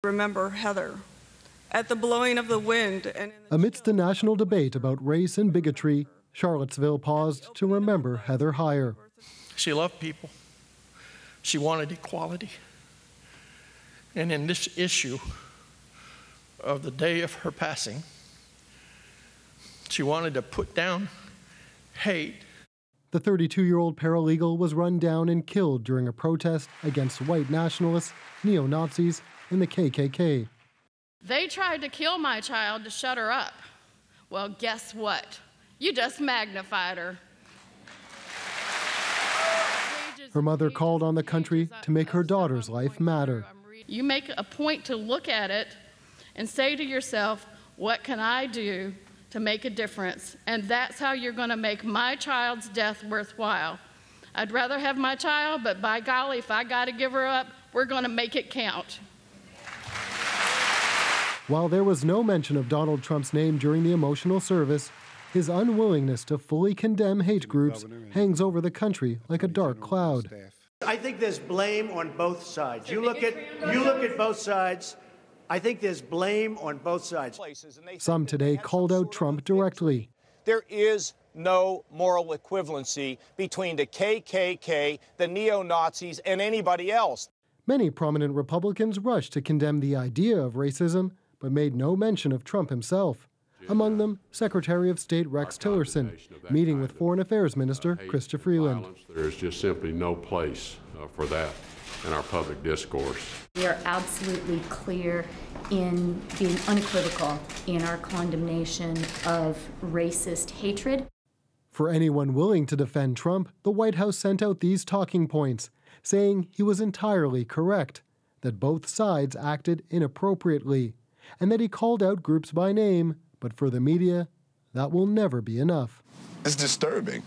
remember Heather. At the blowing of the wind and amidst the national debate about race and bigotry, Charlottesville paused to remember Heather Heyer. She loved people. She wanted equality. And in this issue of the day of her passing, she wanted to put down hate. The 32-year-old paralegal was run down and killed during a protest against white nationalists, neo-Nazis, and the KKK. They tried to kill my child to shut her up. Well, guess what? You just magnified her. Her mother called on the country to make her daughter's life matter. You make a point to look at it and say to yourself, what can I do to make a difference? And that's how you're going to make my child's death worthwhile. I'd rather have my child, but by golly, if I got to give her up, we're going to make it count. While there was no mention of Donald Trump's name during the emotional service, his unwillingness to fully condemn hate groups hangs over the country like a dark cloud. I think there's blame on both sides. You look at both sides. I think there's blame on both sides. Some today called out Trump directly. There is no moral equivalency between the KKK, the neo-Nazis, and anybody else. Many prominent Republicans rushed to condemn the idea of racism, but made no mention of Trump himself. Among them, Secretary of State Rex Tillerson, meeting with Foreign Affairs Minister Chrystia Freeland. There is just simply no place for that in our public discourse. We are absolutely clear in being unequivocal in our condemnation of racist hatred. For anyone willing to defend Trump, the White House sent out these talking points, saying he was entirely correct, that both sides acted inappropriately, and that he called out groups by name, but for the media, that will never be enough. It's disturbing.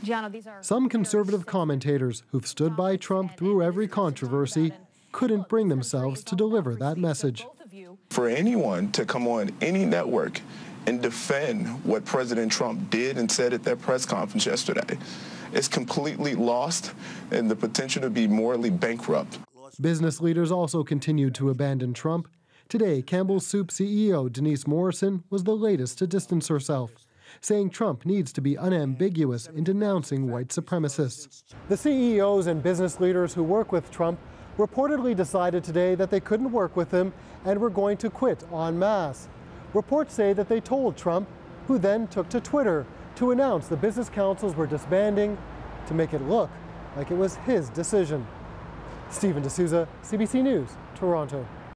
Some conservative commentators who've stood by Trump through every controversy couldn't bring themselves to deliver that message. For anyone to come on any network and defend what President Trump did and said at that press conference yesterday is completely lost and the potential to be morally bankrupt. Business leaders also continued to abandon Trump. Today, Campbell's Soup CEO Denise Morrison was the latest to distance herself, saying Trump needs to be unambiguous in denouncing white supremacists. The CEOs and business leaders who work with Trump reportedly decided today that they couldn't work with him and were going to quit en masse. Reports say that they told Trump, who then took to Twitter to announce the business councils were disbanding to make it look like it was his decision. Stephen D'Souza, CBC News, Toronto.